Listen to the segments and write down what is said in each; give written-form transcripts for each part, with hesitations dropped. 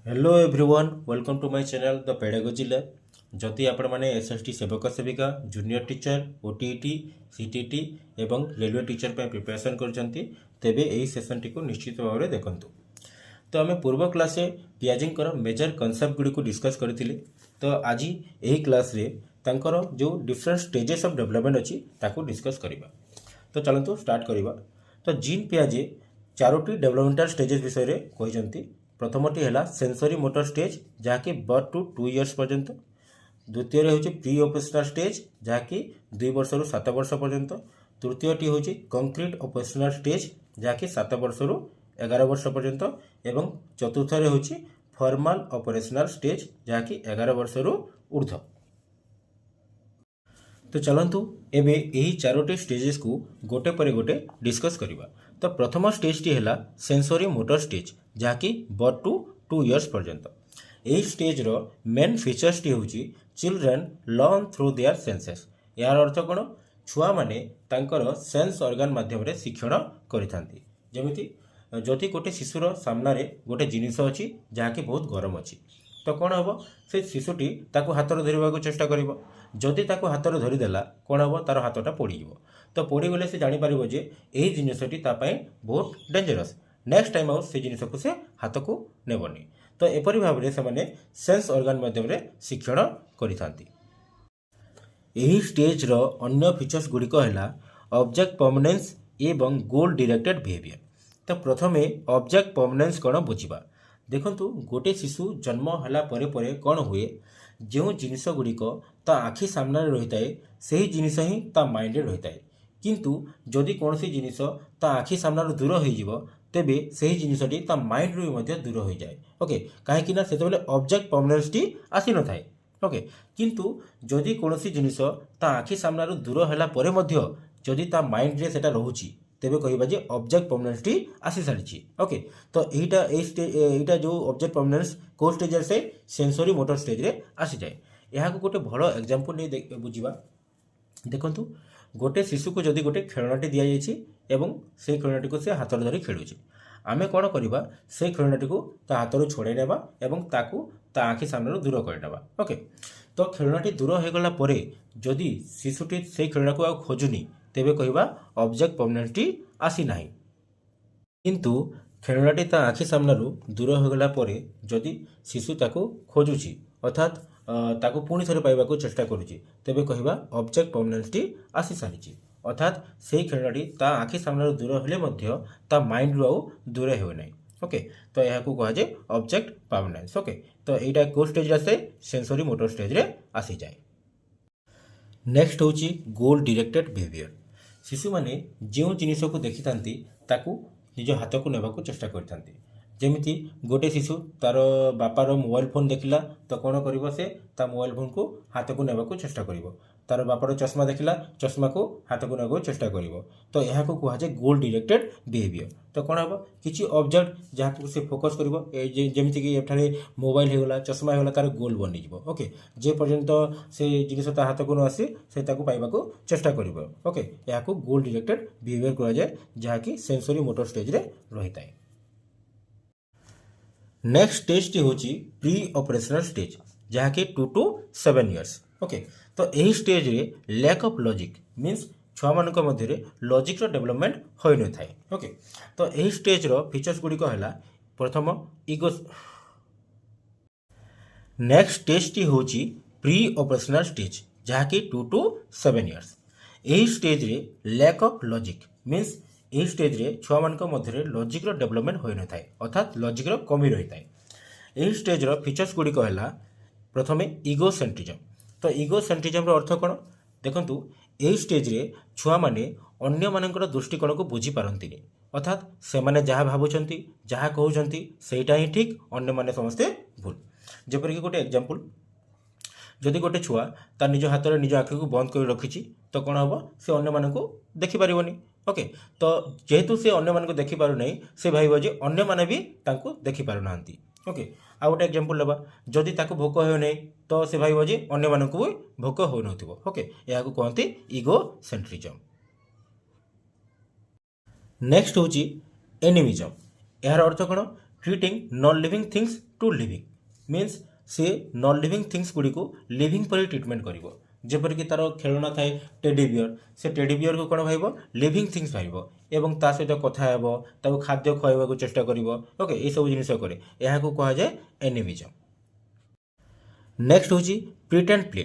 Hello everyone welcome to my channel the pedagogy lab जदि आपण मैंने एसएसटी सेवक सेविका जूनियर टीचर ओटीईटी सीटीटी एवं रेलवे टीचर पर प्रिपरेशन करछंती तेबे एही सेशन टी को निश्चित भाव में देखंतु। तो आम पूर्व क्लास पियाजींकर मेजर कनसेप्ट गुडी को डिस्कस करथिले। तो आज यही क्लास रे तांकर जो डिफरेंट स्टेजेस ऑफ डेवलपमेंट अछि ताको डिस्कस करिबा। तो चलंतु स्टार्ट करिबा। तो जीन पियाजे चारोटी डेवलपमेंटल स्टेजेस विषय रे कहिसंती। प्रथमटी है सेंसरी मोटर स्टेज जहाँकि बर्थ टू 2 इयर्स पर्यंत। द्वितीय हूँ प्री ऑपरेशनल स्टेज जहाँकि 2 वर्ष रु 7 वर्ष पर्यंत। तृतीयटी हूँ कंक्रीट ऑपरेशनल स्टेज जहाँकि 7 वर्ष रु 11 वर्ष पर्यंत। एवं चतुर्थ हूँ फॉर्मल ऑपरेशनल स्टेज जहाँकि 11 वर्ष रु ऊर्ध्व। तो चलतु एबे यही चारोटी स्टेजेस को गोटे पर गोटे डिस्कस करवा। तो प्रथम स्टेज टी है सेंसरी मोटर स्टेज जहाँकि बर्थ टू 2 इयर्स पर्यंत। यही स्टेज रो मेन फीचर्स टी हूँ children learn through their senses. यार अर्थ कौन छुआ माने तांकर सेंस ऑर्गन माध्यम रे शिक्षण करिथांती। जेमिति जदि गोटे शिशुर सामना रे गोटे जिनिस अछि जहाँकि बहुत गरम अछि तो कौन हम से शिशुटी ताकू हाथर धरवा चेष्टा करिवो। जदि ताकू हाथर धरिदेला कौन हम तार हाथटा पोड़ीजिवो। तो पोड़ीगले से जापर जे यही जिनसटी तापाई बहुत डेंजरस। नेक्स्ट टाइम आउ से जिनिस को से हाथ को नेबनी। तो एपरी भाव में से सेंस ऑर्गन माध्यम रे शिक्षण करिथांती। यही स्टेज रो अन्य फीचर्स गुड़िक है ऑब्जेक्ट परमानेंस एवं गोल डायरेक्टेड बिहेवियर। तो प्रथमे ऑब्जेक्ट परमानेंस कौन बुझा। देखंतु गोटे शिशु जन्म हला परे परे कौन हुए जो जिनिस गुड़िक ता आखि सामने रही थाए से जिनिस ही ता माइंड रही थाए। किंतु जदि कौन सी जिनिस ता आखि सामने दूर हो तेबे से जिनिसटी ता माइंड रु मध्य दूर हो जाए। ओके कहीं ना से ऑब्जेक्ट परमानेंस टी आसी न थाए। ओके किंतु जदि कौन सी जिनिस ता आखि सामने दूर होला परे मध्य जदि ता माइंड रे सेटा रहुची तेबे कहबा जे ऑब्जेक्ट परमानेंस टी आसी सारी। ओके तो एटा जो ऑब्जेक्ट परमानेंस को स्टेज से सेंसरी मोटर स्टेज रे आसी जाए। यहाँ को गोटे भल एग्जांपल नहीं बुझा। देखंतु गोटे शिशु को जदि गोटे खेलनाटी दि जाइए एवं से खेलनाटी को से हाथ धरी खेलुचे आमे कौन करवा से खेलनाटी को ता हाथ छोड़े नेबा एवं ताकू ता आखि सामने दूर करनेबा। ओके तो खेलनाटी दूर हो गला परे जदि शिशुटी से खेलना को खोजुनी तेबे कहवा ऑब्जेक्ट परमानेंस टी आसी नाही। किंतु खेलनाटी ता आखि सामने दूर हो गला परे जदि शिशु ताकू खोजुची अर्थात ताकू पुणी थरे पाइबा को चेष्टा करुची तेबे कहवा ऑब्जेक्ट परमानेंस टी आसी सारी। अर्थात से खेलनाटी ता आखि सामने दूर हेले मध्य ता माइंड रु आउ दूर हो नहीं। ओके तो यह कह जाए ऑब्जेक्ट परमानेंस। ओके तो यहाँ को स्टेज से सेंसरी मोटर स्टेज रे आसी जाए। नेक्स्ट हूँ गोल डायरेक्टेड बिहेवियर। शिशु माने जो जिनिस को देखी थांती ताकू निज हाथ को नेबा चेष्टा करथांती। जेमिति गोटे शिशु तार बापार मोबाइल फोन देखला तो कौन कर से ता मोबाइल फोन को हाथ को नेबा चेष्टा करिवो। तार बापार चश्मा देखला चश्मा को हाथ को नेबा चेष्टा करिवो। तो यहाँ को कह जाए गोल डायरेक्टेड बिहेवियर। तो कौन हम किसी ऑब्जेक्ट जहाँ से फोकस करिवो जेमिति कि एठारे मोबाइल होगला चश्मा होगला तार गोल बनी जिवो। ओके जे पर्यंत से जिनिस ता हाथ को न आसे से ताकू पाइबा को चेष्टा करिवो। ओके यहाँ को गोल डायरेक्टेड बिहेवियर कहा जाए जहाँ कि सेंसरी मोटर स्टेज रे रही थाए। नेक्स्ट स्टेज टी हूँ प्री ऑपरेशनल स्टेज जहाँ कि 2 to 7 इयर्स। ओके तो यही स्टेज रे लैक ऑफ लॉजिक मीन्स छुआ मान मध्य लॉजिक रो डेवलपमेंट हो न थाए। ओके तो यही स्टेज रो फीचर्स गुड़िक है प्रथम इगो। नेक्स्ट स्टेज टी हूँ प्री ऑपरेशनल स्टेज जहाँ कि 2 to 7 इयर्स। यही स्टेज रे लैक ऑफ लॉजिक मीन्स यही स्टेज रे छुआ मान मध्य लॉजिक रो डेवलपमेंट हो न थाए अर्थात लॉजिक रो कमी रही थाए। यही स्टेज रो फीचर्स गुड़िक है प्रथमे इगो सेंट्रिजम। तो इगो सेंट्रिजम रो अर्थ कौन देखंतु यही स्टेज रे छुआ माने अन्य मानकर दृष्टिकोण को बुझी पारंतिनी अर्थात से माने जहाँ भावुचंती जहाँ कहउचंती सेटा ही ठीक अन्य माने समस्ते भूल। जेपरिक गोटे एग्जांपल जदि गोटे छुआ तार निज हाथ में निज आखि को बंद कर रखी तो कौन हम से अन्य मानक देखी पारिबनी। ओके तो जेहेतु से अन्य मानक देखी पारु नहीं से भाई जे अन्य माने भी तांको देखी पारु नांती। ओके आ गोटे एग्जांपल लेबा जदि ताको भोक हो नहीं तो से भाई जे अन्य मानक भी भोक हो नथिबो। ओके या को कहंती इगो सेंट्रिज्म। नेक्स्ट हूँ एनिमिज्म। यार अर्थ कौन treating non living things to living means सी नॉन लिविंग थिंग्स गुड़ी को लिविंग पर ट्रिटमेंट कर जेपरिक तार खेलना थाए टेडी बियर से टेडी बियर को कौन भाव लिविंग थिंग्स भाव एवं ता सहित कथा हे खाद्य खुआवा चेष्टा कर ओके ये सब जिन कै यहाँ कहुए एनिमिजम। नेक्स्ट हूँ प्रिटेंड प्ले।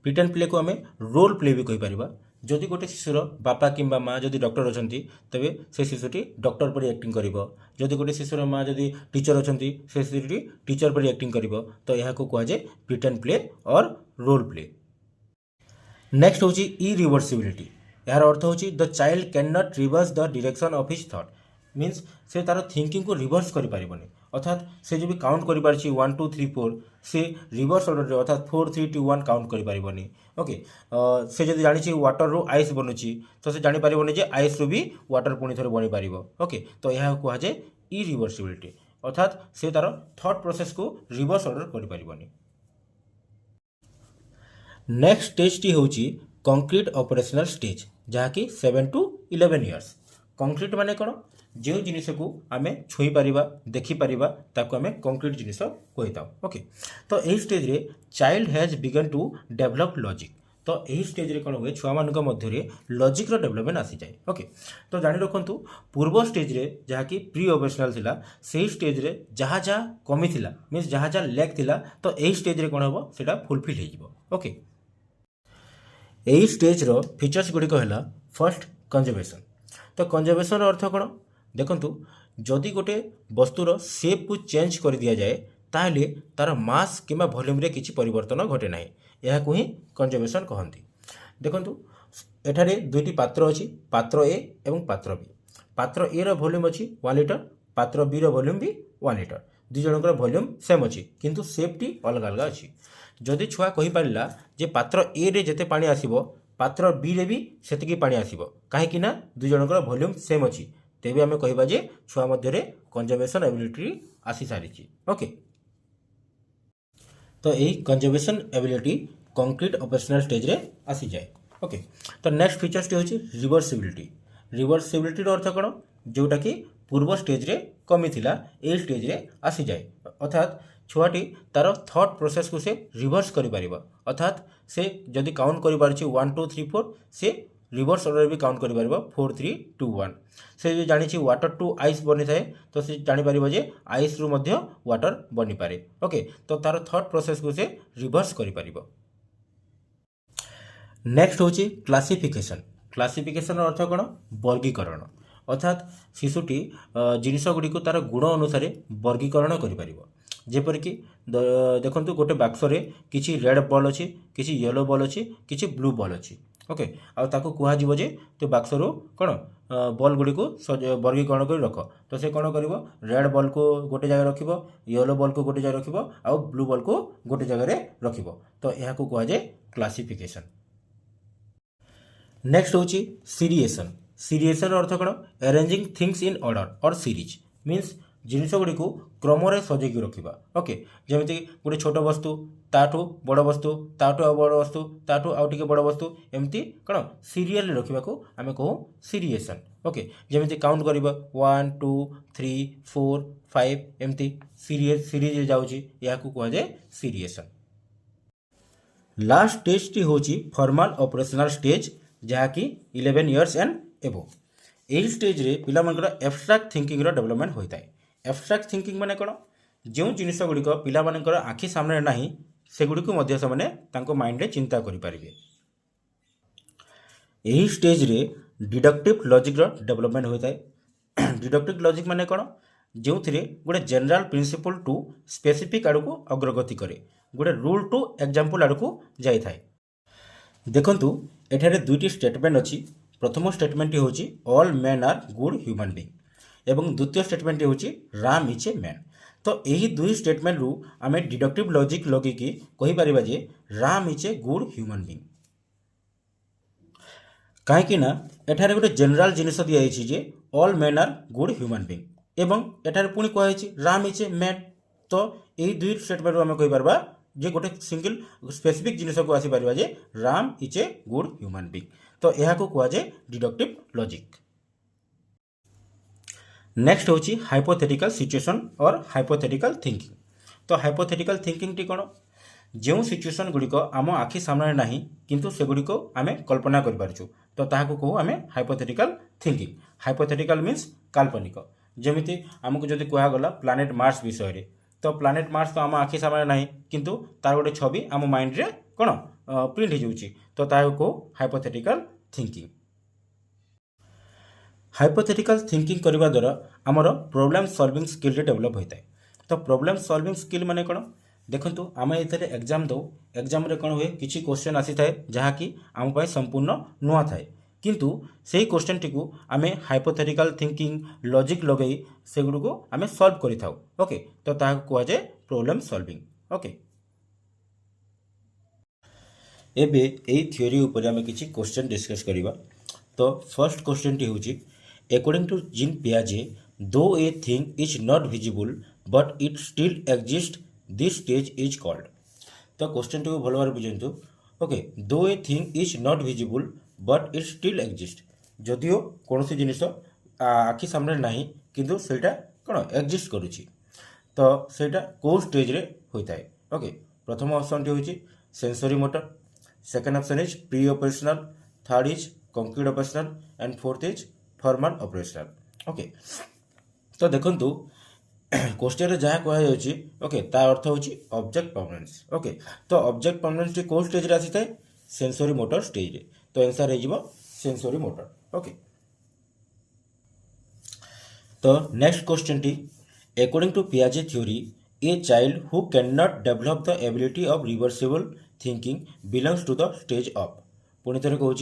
प्रिटेंड प्ले को आम रोल प्ले भी कहीपर जदि गोटे शिशुर बापा किंबा माँ जदि डॉक्टर अच्छा तेरे से शिशुटी डॉक्टर पर एक्टिंग कर जदि गोटे शिशुर माँ जदि टीचर अच्छा से शिशुटी टीचर पर एक्टिंग कर तो यह कहुए प्रिटेंड प्ले और रोल प्ले। नेक्स्ट हूँ इरिवर्सिबिलिटी। यार अर्थ हूँ the child can not reverse the direction of his thought means से तार थिंकिंग को रिवर्स कर पारिबनी अर्थात से जो भी काउंट कर 1 2 3 4 से रिवर्स ऑर्डर अर्थात 4 3 2 1 काउंट कर पारिबनी ओके से जब जानी वाटर रू आइस बनुची तो से जानी पारिबनी जे आइस रू भी वाटर पुणी थोड़े बनी पार ओके तो यह कहुए इरिवर्सिबिलिटी अर्थात से तार थॉट प्रोसेस को रिवर्स ऑर्डर कर पारिबनी। नेक्स्ट स्टेज टी हूँ कंक्रीट ऑपरेशनल स्टेज जहाँकि 7 to 11 इयर्स। कंक्रीट माने कौन जो जिनिस को आम छुई पारिबा देखिपर ताको आम कंक्रीट जिनिस कही था ओके तो यही स्टेज रे child has begun to develop logic तो यही स्टेज रे कौन हुए छुआ मान मध्य लॉजिक रो डेवलपमेंट आसी जाए ओके तो जानी रखु पूर्व स्टेज रे जहाँकि प्री ऑपरेशनल थिला सेही स्टेज रे जहाँ जहाँ कमी थिला मीन्स जहाँ जहाँ लैक थिला तो यही स्टेज रे कौन हम सेटा फुलफिल हो ओके। यही स्टेज रो फीचर्स गुड़िक है फर्स्ट कंजर्वेशन। तो कंजर्वेशन अर्थ कौन देखंतु जदि गोटे वस्तुर शेप को चेंज कर दिया जाए ताहले तार मास किंबा वॉल्यूम रे किछि परिवर्तन घटे ना यह को ही कंजर्वेशन कहती। देखंतु एठारे दुईटी पात्र अच्छी पात्र ए एवं पात्र बी। पात्र ए रो वॉल्यूम अच्छी 1 लिटर पात्र बी रो वॉल्यूम भी 1 लिटर दुई जनकर वॉल्यूम सेम अच्छी किंतु शेपटी अलग अलग अच्छी। जदि छुआ कहि पारिला जे पात्र ए रे जेते पानी आसीबो पात्र बी रे भी सेतिकी पानी आसीबो काहेकि ना दुई जनकर वॉल्यूम सेम अच्छी तेबे आमे कहिबा जे छुआ मध्य कंजर्वेशन एबिलिटी आसी सारी ओके। तो यही conservation ability concrete operational stage रे आसी जाए ओके। तो नेक्स्ट फीचर्स हूँ रिवर्सिबिलिटी। रिवर्सिबिलिटी अर्थ कौन जोटा कि पूर्व स्टेज रे कमी थिला ए स्टेज रे आसी जाए अर्थात छुआटी तार थॉट प्रोसेस को से रिवर्स कर पारिबा अर्थात से जदि काउंट कर 1 2 3 4 से रिवर्स ऑर्डर भी काउंट कर 4 3 2 1 से जो जानी वाटर टू आइस बनी थाए तो से जापर जे आइस रु मध्य वाटर बनी पारे ओके तो तार थॉट प्रोसेस को से रिवर्स कर पारिबा। नेक्स्ट हूँ क्लासिफिकेशन। क्लासिफिकेशन अर्थ कौन वर्गीकरण अर्थात शिशुटी जिनिस गुड़ी को तार गुण अनुसार वर्गीकरण कर जेपरिक देखो गोटे बाक्स रे किसी रेड बॉल अच्छी किसी येलो बॉल अच्छी किसी ब्लू बॉल अच्छी ओके आउ कहुए जे तो बाक्स रू कौन बॉल गुड़ी को वर्गीकरण कर रख तो से कौन कर रेड बॉल को गोटे जगह रख येलो बॉल को गोटे जगह रख आउ ब्लू बॉल को गोटे जगह रख तो यह कहुए क्लासिफिकेशन। नेक्स्ट हूँ सीरिएशन। सीरिएशन अर्थ कौन अरेंजिंग थिंग्स इन ऑर्डर और सीरीज मीन्स जिनिस गुड़ी को क्रम सजेक रखा ओके जमी गोटे छोट वस्तु ताठू बड़ वस्तु ताठू आ बड़ वस्तु ताठू आउ टिके बड़ वस्तु एमती कौन सीरियल रखा आम कहूँ सीरिएशन ओके जमी काउंट कर 1 2 3 4 5 एमती सीरीज जाऊँगी या कहुए सीरिएशन। लास्ट स्टेज टी हूँ फॉर्मल ऑपरेशनल स्टेज जहाँकि 11 इयर्स एंड एबो। यही स्टेज रे पिला मनकर एब्स्ट्रैक्ट थिंकिंग रो डेवलपमेंट होता है। एब्स्ट्रैक्ट थिंकिंग माने कौन जो जिनिस गुड़िक पिला मनकर आखि सामने ना सेगुड़ी को माइंड रे चिंता करें। यही स्टेज रे डिडक्टिव लॉजिक रो डेवलपमेंट होता है। डिडक्टिव लॉजिक माने कौन जो गोटे जनरल प्रिंसिपल टू स्पेसिफिक आड़ को अग्रगति करे गोटे रूल टू एग्जांपल आड़ को जाई थाए। देखंतु एठारे दुईटी स्टेटमेंट अच्छी। प्रथम स्टेटमेंट हूँ all man are good human being एवं द्वितीय स्टेटमेंट हूँ राम इज ए मैन। तो यही दुई स्टेटमेंट रु आम डिडक्टिव लॉजिक लगिकी कहीपर जे Ram is a good human being कहीं एठारे गोटे जनरल जिनिस दिखाई जे all man are good human being एवं एठारे पुणी कहुई राम इज ए मैन। तो यही दुई स्टेटमेंट रु आम कहीपर जे गोटे सिंगल स्पेसिफिक जिनिस को आसीपर जे Ram is a good human being. तो यह कहुए डिडक्टिव लॉजिक। नेक्स्ट होची हाइपोथेटिकल सिचुएशन और हाइपोथेटिकल थिंकिंग। तो हाइपोथेटिकल थिंकिंग टी कोन, जो सिचुएशन गुड़िक आम आखि सामने ना किंतु सेगुड़िक आम कल्पना करूँ तो ताकू कहू आम हाइपोथेटिकल थिंकिंग। हाइपोथेटिकल मीन्स काल्पनिक। जमिति आमको जदि कहगला प्लानेट मार्स विषय रे, तो प्लानेट मार्स तो आम आखि सामने ना किंतु तार गोटे छवि आम माइंड रे कौन प्रिंट हो जाऊँगी तो ताकू कहू हाइपोथेटिकल थिंकिंग। हाइपोथेटिकल थिंकिंग करने द्वारा आमर प्रोब्लेम सॉल्विंग स्किल डेवलप होता है। तो प्रोब्लेम सॉल्विंग स्किल माने कौन देखु आम ये एग्जाम दो, एग्जाम रे कौन हुए किसी क्वेश्चन आसी थाए जहाँकि आम पाई संपूर्ण नुआ थाए किंतु से क्वेश्चन टी को आम हाइपोथेटिकल थिंकिंग लॉजिक लगे से गुड़ को आम सॉल्व करि थाउ। ओके, तो ताकू कह जाए प्रोब्लेम सॉल्विंग। ओके, एबे एई थ्योरी ऊपर आम किसी क्वेश्चन डिस्कस करिबा। तो फर्स्ट क्वेश्चन टी होची according to Jean Piaget, though a thing is not visible but it still exists, this stage is called। तो क्वेश्चन टी को भल भाव बुझंतु। Okay, though a thing is not visible but it still exist, जदिओ कौन जिनिस आखि सामने नहीं किंतु सेटा कौन एक्जिस्ट करुच्ची तो सेटा को स्टेज रे होता है। ओके, प्रथम ऑप्शन टी होची sensory motor, second option is pre operational, third is concrete operational and fourth is formal operational. Okay, तो देखंतु क्वेश्चन जहाँ कहुच्छी ओके तार अर्थ होची ऑब्जेक्ट परमानेंस। ओके, तो ऑब्जेक्ट परमानेंस टी को स्टेज रे आसी थाए सेंसरी मोटर स्टेज रे, तो आंसर हो सेंसरी मोटर। ओके, तो नेक्स्ट क्वेश्चन टी अकॉर्डिंग टू पियाजे theory a child who can not develop the ability of reversible thinking belongs to the stage of. पुणी थे कहूँ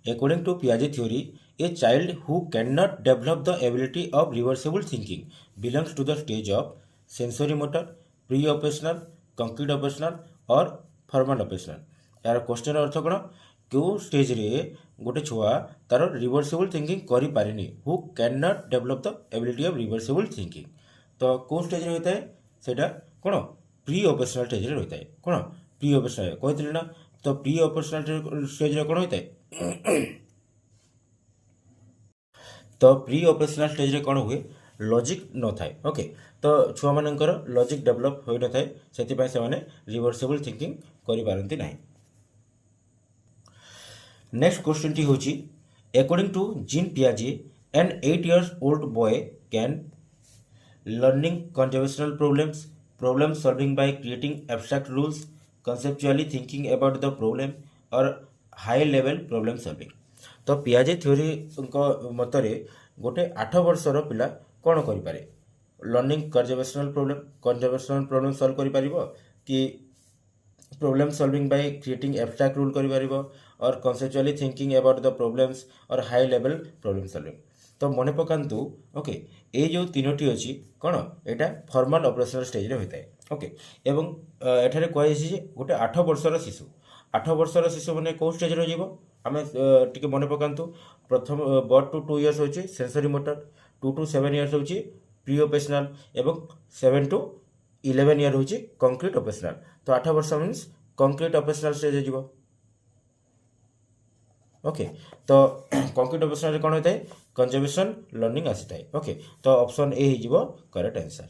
अकॉर्डिंग टू पियाजे theory a child who can not develop the ability of reversible thinking belongs to the stage of sensory motor, pre operational, concrete operational और formal operational. यार question अर्थ कौन, क्यों stage रे गोटे छुआ तार रिवर्सिबल थिंकिंग करि पारेनी, who can not develop the ability of reversible thinking. तो कौ स्टेज रे होता है सेटा कौन प्री ऑपरेशनल स्टेज रे होता है। कौन प्री ऑपरेशनल कहते ना, तो प्री ऑपरेशनल स्टेज रे कौन होता है तो प्री ऑपरेशनल स्टेज रे कौन हुए लॉजिक न थाए। ओके, तो छुआ मानकर लॉजिक डेवलप हो न थाए सेतिपय से माने रिवर्सिबल थिंकिंग करि पारंती नाही। नेक्स्ट क्वेश्चन टी होची अकॉर्डिंग टू जीन पियाजे an 8 years old boy can learning conversational problems, problem solving by creating abstract rules, conceptually thinking about the problem or high level problem solving। तो पियाजे theory मतरे गोटे 8 वर्षर पिला कौन करें लर्निंग कंजर्वेशनल प्रोब्लेम सॉल्व करि कि problem solving by creating abstract rule करि और conceptually thinking about the problems और हाई लेवल प्रोब्लेम सॉल्विंग। तो मन पकातु ओके ये जो तीनोटी अच्छी कौन यहाँ फॉर्मल ऑपरेशनल स्टेज रे होता है। ओके, एवं एठारे कहुछि गोटे 8 वर्षर शिशु 8 वर्षर शिशु मैंने कौ स्टेज रे जीवो आम टे मन पकातु। प्रथम 1 to 2 years होची सेंसरी मोटर, 2 to 7 years होची प्री ऑपरेशनल एवं 7 to 11 year होची कंक्रीट ऑपरेशनल। तो 8 वर्ष मीन्स कंक्रीट ऑपरेशनल स्टेज जीवो। ओके, तो कंक्रीट ऑपरेशनल कौन होता है कंजर्वेशन लर्निंग आसी थाए। ओके, तो ऑप्शन ए हो करेक्ट आंसर।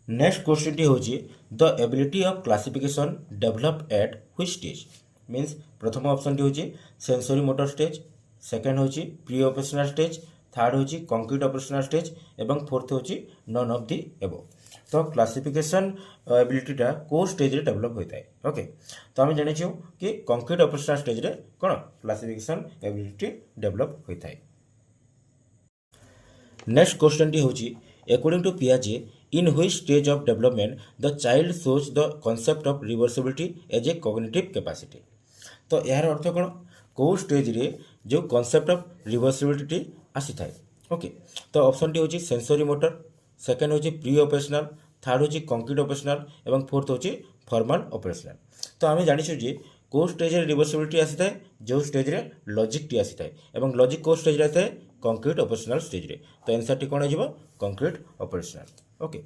नेक्स्ट क्वेश्चन टी होची the ability of classification develop at which stage. Means प्रथम ऑप्शन टी होची सेंसरी मोटर स्टेज, सेकेंड होची प्री ऑपरेशनल स्टेज, थर्ड होची कंक्रीट ऑपरेशनल स्टेज एवं फोर्थ होची नन ऑफ दी एबो। तो क्लासिफिकेशन एबिलिटीटा को स्टेज रे डेवलप होता है। ओके, तो आम जानी कि कंक्रीट ऑपरेशनल स्टेज रे कौन क्लासिफिकेशन एबिलिटी डेवलप होता है। नेक्स्ट क्वेश्चन टी होची अकॉर्डिंग टू पियाजे in which stage of development the child shows the concept of reversibility as a cognitive capacity. तो यार अर्थ कौन कौ स्टेज रे जो कॉन्सेप्ट ऑफ रिवर्सिबिलिटी आसी थाए। ओके, तो ऑप्शन टी होची सेंसरी मोटर, सेकेंड होची प्री ऑपरेशनल, थर्ड होची कंक्रीट ऑपरेशनल एवं फोर्थ होची फॉर्मल ऑपरेशनल। तो आम जानी जे कौ स्टेज रे रिवर्सिबिलिटी आसी थाए जो स्टेज रे लॉजिक टी आसी थाए एवं लॉजिक कौ स्टेज रे थाए कंक्रीट ऑपरेशनल स्टेज रे। तो आंसर टी कौन हो concrete operational. Okay,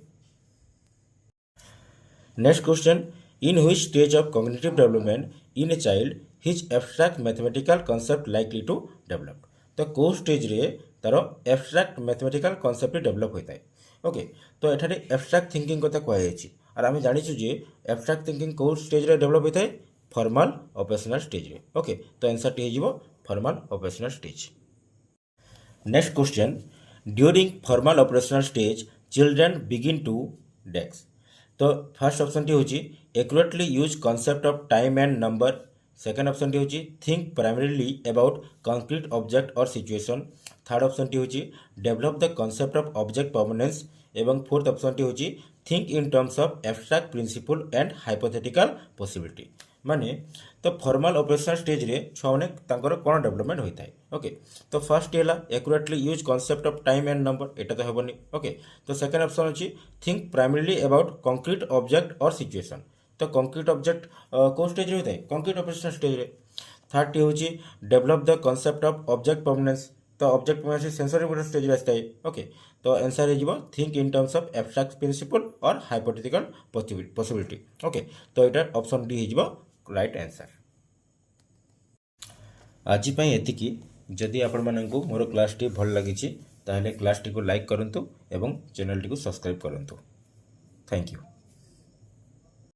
next question in which stage of cognitive development in a child his abstract mathematical concept likely to develop. तो कौ स्टेज रे ତାର abstract mathematical concept develop ହୋଇଥାଏ। ଓକେ, ତ ଏଠାରେ abstract thinking କଥା କୁହାଯାଇଛି। ଆର୍ ଆମେ ଜାଣିଛୁ ଯେ abstract thinking କେଉଁ ଷ୍ଟେଜ୍ରେ ଡେଭଲପ୍ ହୋଇଥାଏ? ଫର୍ମାଲ ଅପରେସନାଲ ଷ୍ଟେଜ୍ରେ। ଓକେ, ତ ଆନ୍ସର୍ଟି ହେଇଯିବ formal operational stage. Next question, during formal operational stage children begin to desk. तो फर्स्ट ऑप्शन टी होची accurately use concept of time and number. Second option टी होची think primarily about concrete object और सिचुएशन। थर्ड ऑप्शन टी होची develop the concept of object permanence. एवं fourth option टी होची think in terms of abstract principal and hypothetical possibility. माने तो फॉर्मल ऑपरेशनल स्टेज रे छुआने तांकर कोन डेवलपमेंट होता है। ओके, तो फर्स्ट है accurately use concept of time and number, एटा तो हेबनी। ओके, तो सेकंड ऑप्शन अछि think primarily about concrete object और सिचुएशन। तो कंक्रीट ऑब्जेक्ट को स्टेज रे होता है? कंक्रीट ऑपरेशनल स्टेज रे। थर्ड टी होची develop the concept of object permanence. तो object permanence sensory motor stage रे आस्ता है। ओके, तो आंसर हे जिवो think in terms of abstract principle और हाइपोथेटिकल पॉसिबिलिटी। ओके, तो एटा ऑप्शन डी हे जिवो राइट आंसर। आज एतिकी। जदि आपण माननकु मोर क्लासटी भल लागिछि ताहेले क्लासटी को लाइक करंतु एवं चैनलटी को सब्सक्राइब करंतु। Thank you.